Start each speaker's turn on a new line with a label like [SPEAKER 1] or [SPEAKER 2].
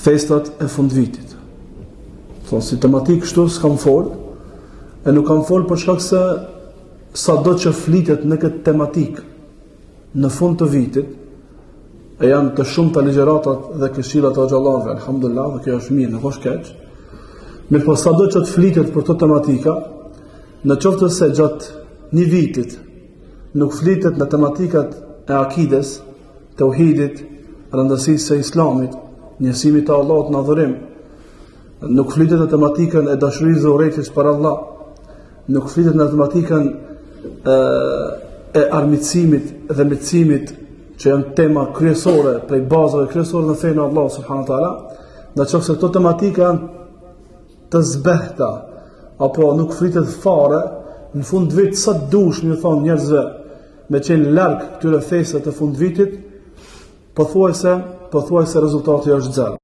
[SPEAKER 1] festat e fundvitit. Thonë, si tematik kështu s'kam fol, e nuk kam fol për shkak se sado që flitet në këtë tematik në fund të vitit, e janë të shumë të ligjeratat dhe këshillat e xhallarëve, alhamdulillah, dhe kjo është mirë, nuk është keq. Mirë, po sado që të flitet për të tematika, në qoftë se gjatë një vitit nuk flitet në tematikat e akides, tauhidit, rëndësisë së islamit, njësimit të Allahut në adhurim, nuk flitet në tematikën e dashurisë dhe urrejtjes për Allah, nuk flitet në tematikën e armiqësimit dhe miqësimit, që janë tema kryesore, prej bazave kryesore në fenë e Allahut subhanahu wa taala, ndërsa këto tematika janë të zbehta, apo nuk flitet fare, në fund vit sa dush më thon njerëzve me qenë larg këtyre festave të fund vitit, pothuajse rezultati është zero.